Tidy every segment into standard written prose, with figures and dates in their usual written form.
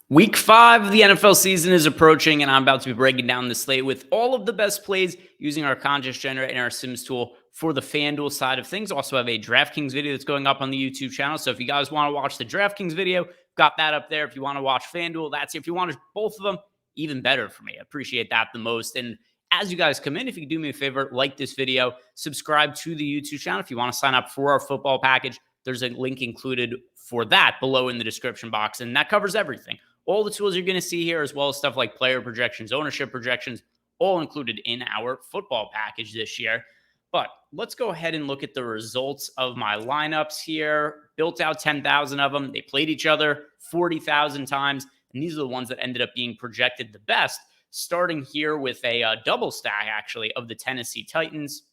Week 5 of the NFL season is approaching, and I'm about to be breaking down the slate with all of the best plays using our contest generator and our Sims tool for the FanDuel side of things. Also have a DraftKings video that's going up on the YouTube channel. So if you guys want to watch the DraftKings video, got that up there. If you want to watch FanDuel, that's it. If you want to both of them, even better for me. I appreciate that the most. And as you guys come in, if you could do me a favor, like this video, subscribe to the YouTube channel. If you want to sign up for our football package, there's a link included for that below in the description box, and that covers everything. All the tools you're going to see here, as well as stuff like player projections, ownership projections, all included in our football package this year. But let's go ahead and look at the results of my lineups here. Built out 10,000 of them. They played each other 40,000 times, and these are the ones that ended up being projected the best, starting here with a double stack, actually, of the Tennessee Titans.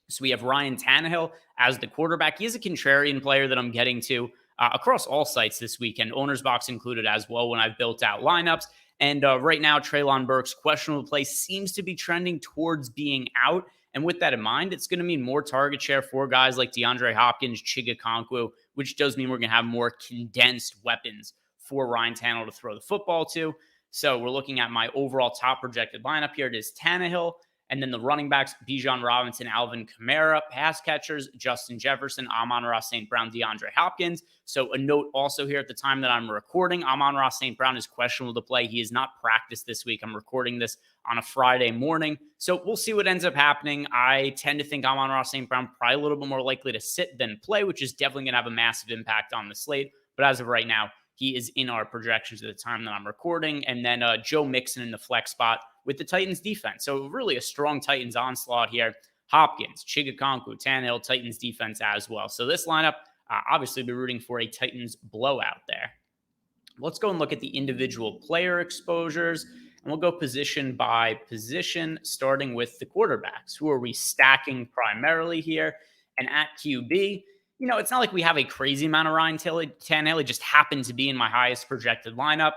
So we have Ryan Tannehill as the quarterback. He is a contrarian player that I'm getting to across all sites this weekend, Owner's Box included as well when I've built out lineups. And right now, Treylon Burks' questionable play seems to be trending towards being out. And with that in mind, it's going to mean more target share for guys like DeAndre Hopkins, Chigakonkwo, which does mean we're going to have more condensed weapons for Ryan Tannehill to throw the football to. So we're looking at my overall top projected lineup here. It is Tannehill. And then the running backs, Bijan Robinson, Alvin Kamara, pass catchers, Justin Jefferson, Amon-Ra St. Brown, DeAndre Hopkins. So a note also here at the time that I'm recording, Amon-Ra St. Brown is questionable to play. He has not practiced this week. I'm recording this on a Friday morning. So we'll see what ends up happening. I tend to think Amon-Ra St. Brown probably a little bit more likely to sit than play, which is definitely going to have a massive impact on the slate. But as of right now, he is in our projections at the time that I'm recording. And then Joe Mixon in the flex spot with the Titans defense. So really a strong Titans onslaught here. Hopkins, Chigakonkwo, Tannehill, Titans defense as well. So this lineup, obviously be rooting for a Titans blowout there. Let's go and look at the individual player exposures, and we'll go position by position, starting with the quarterbacks. Who are we stacking primarily here? And at QB, it's not like we have a crazy amount of Ryan Tannehill. It just happened to be in my highest projected lineup.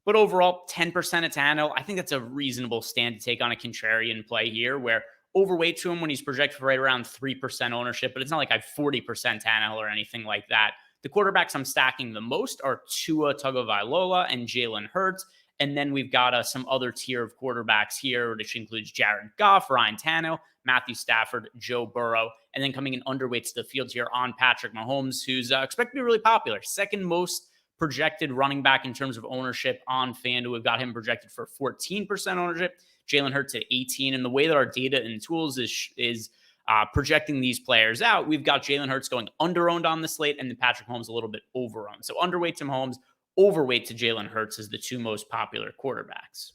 But overall, 10% of Tannehill, I think that's a reasonable stand to take on a contrarian play here, where overweight to him when he's projected for right around 3% ownership, but it's not like I have 40% Tannehill or anything like that. The quarterbacks I'm stacking the most are Tua Tagovailoa and Jalen Hurts. And then we've got some other tier of quarterbacks here, which includes Jared Goff, Ryan Tannehill, Matthew Stafford, Joe Burrow, and then coming in underweight to the field here on Patrick Mahomes, who's expected to be really popular. Second most projected running back in terms of ownership on FanDuel. We've got him projected for 14% ownership. Jalen Hurts at 18%. And the way that our data and tools is projecting these players out, we've got Jalen Hurts going under-owned on the slate and then Patrick Mahomes a little bit over-owned. So underweight to Mahomes, overweight to Jalen Hurts is the two most popular quarterbacks.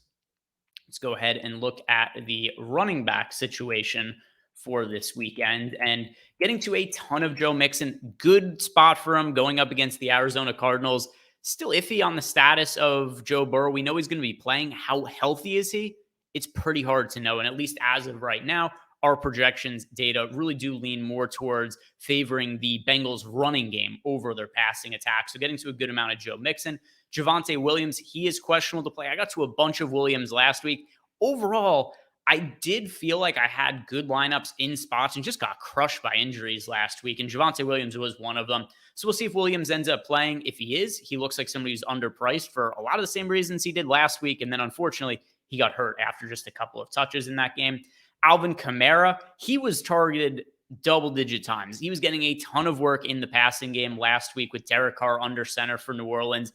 Let's go ahead and look at the running back situation for this weekend, and getting to a ton of Joe Mixon. Good spot for him going up against the Arizona Cardinals. Still iffy on the status of Joe Burrow. We know he's going to be playing. How healthy is he? It's pretty hard to know. And at least as of right now, our projections data really do lean more towards favoring the Bengals running game over their passing attack. So getting to a good amount of Joe Mixon. Javonte Williams, he is questionable to play. I got to a bunch of Williams last week. Overall, I did feel like I had good lineups in spots and just got crushed by injuries last week. And Javonte Williams was one of them. So we'll see if Williams ends up playing. If he is, he looks like somebody who's underpriced for a lot of the same reasons he did last week. And then unfortunately, he got hurt after just a couple of touches in that game. Alvin Kamara, he was targeted double-digit times. He was getting a ton of work in the passing game last week with Derek Carr under center for New Orleans.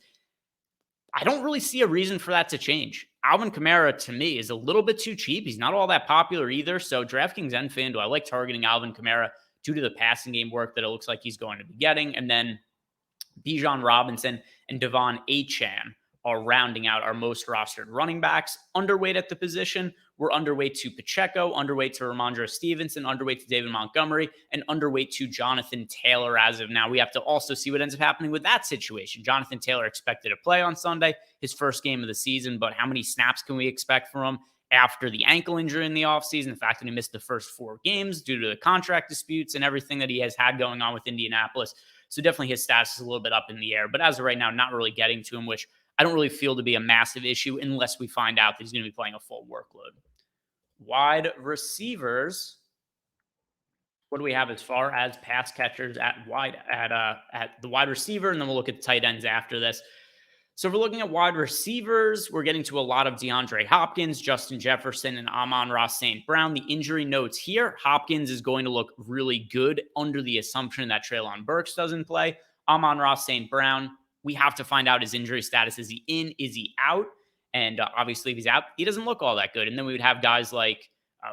I don't really see a reason for that to change. Alvin Kamara, to me, is a little bit too cheap. He's not all that popular either. So DraftKings and FanDuel, I like targeting Alvin Kamara due to the passing game work that it looks like he's going to be getting. And then Bijan Robinson and Devon Achane are rounding out our most rostered running backs. Underweight at the position, we're underweight to Pacheco, underweight to Ramondre Stevenson, underweight to David Montgomery, and underweight to Jonathan Taylor as of now. We have to also see what ends up happening with that situation. Jonathan Taylor expected to play on Sunday, his first game of the season, but how many snaps can we expect from him after the ankle injury in the offseason, the fact that he missed the first 4 games due to the contract disputes and everything that he has had going on with Indianapolis? So definitely his status is a little bit up in the air, but as of right now, not really getting to him, which I don't really feel to be a massive issue unless we find out that he's going to be playing a full workload. Wide receivers, what do we have as far as pass catchers at the wide receiver, and then we'll look at the tight ends after this. So if we're looking at wide receivers, we're getting to a lot of DeAndre Hopkins, Justin Jefferson, and Amon-Ra St. Brown. The injury notes here, Hopkins is going to look really good under the assumption that Treylon Burks doesn't play. Amon-Ra St. Brown, we have to find out his injury status. Is he in? Is he out? And obviously, if he's out, he doesn't look all that good. And then we would have guys like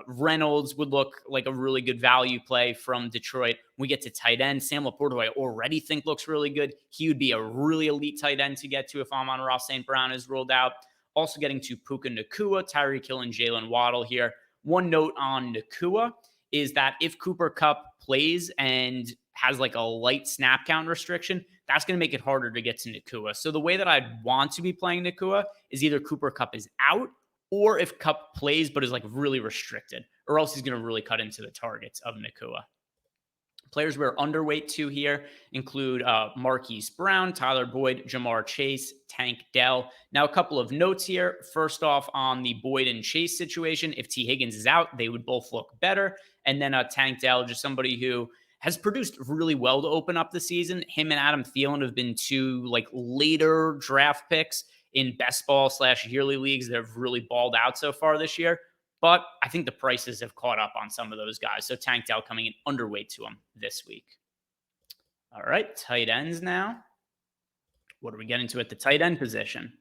Reynolds would look like a really good value play from Detroit. We get to tight end. Sam Laporta, who I already think looks really good. He would be a really elite tight end to get to if Amon-Ra St. Brown is ruled out. Also getting to Puka Nacua, Tyreek Hill, and Jalen Waddle here. One note on Nacua is that if Cooper Kupp plays and has like a light snap count restriction, that's going to make it harder to get to Nacua. So the way that I'd want to be playing Nacua is either Cooper Kupp is out, or if Kupp plays but is like really restricted, or else he's going to really cut into the targets of Nacua. Players we're underweight to here include Marquise Brown, Tyler Boyd, Jamar Chase, Tank Dell. Now, a couple of notes here. First off, on the Boyd and Chase situation, if T. Higgins is out, they would both look better. And then Tank Dell, just somebody who has produced really well to open up the season. Him and Adam Thielen have been two like later draft picks in best ball / yearly leagues that have really balled out so far this year. But I think the prices have caught up on some of those guys. So Tank Dell coming in underweight to him this week. All right, tight ends now. What are we getting to at the tight end position?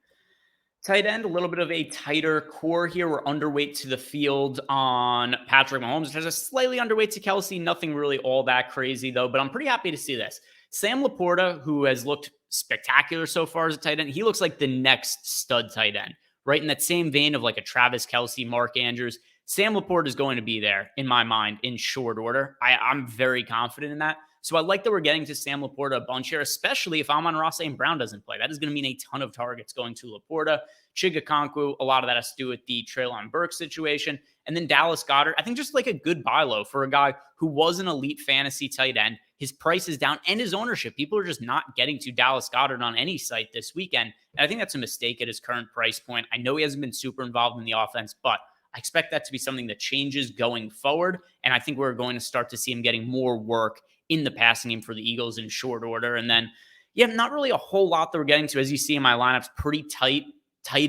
Tight end, a little bit of a tighter core here. We're underweight to the field on Patrick Mahomes. There's a slightly underweight to Kelsey. Nothing really all that crazy, though. But I'm pretty happy to see this. Sam Laporta, who has looked spectacular so far as a tight end, he looks like the next stud tight end, right? In that same vein of like a Travis Kelce, Mark Andrews. Sam Laporta is going to be there, in my mind, in short order. I'm very confident in that. So I like that we're getting to Sam Laporta a bunch here, especially if Amon-Ra St. Brown doesn't play. That is going to mean a ton of targets going to Laporta. Chigakonkwo, a lot of that has to do with the Treylon Burks situation. And then Dallas Goedert, I think just like a good buy low for a guy who was an elite fantasy tight end. His price is down and his ownership. People are just not getting to Dallas Goedert on any site this weekend. And I think that's a mistake at his current price point. I know he hasn't been super involved in the offense, but I expect that to be something that changes going forward. And I think we're going to start to see him getting more work in the passing game for the Eagles in short order. And then, yeah, not really a whole lot that we're getting to. As you see in my lineups, pretty tight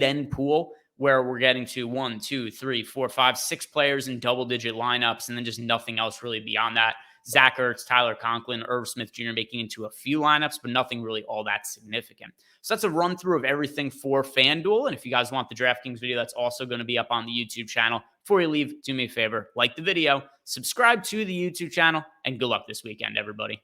end pool where we're getting to 1, 2, 3, 4, 5, 6 players in double-digit lineups, and then just nothing else really beyond that. Zach Ertz, Tyler Conklin, Irv Smith Jr. making into a few lineups, but nothing really all that significant. So that's a run through of everything for FanDuel. And if you guys want the DraftKings video, that's also going to be up on the YouTube channel. Before you leave, do me a favor, like the video, subscribe to the YouTube channel, and good luck this weekend, everybody.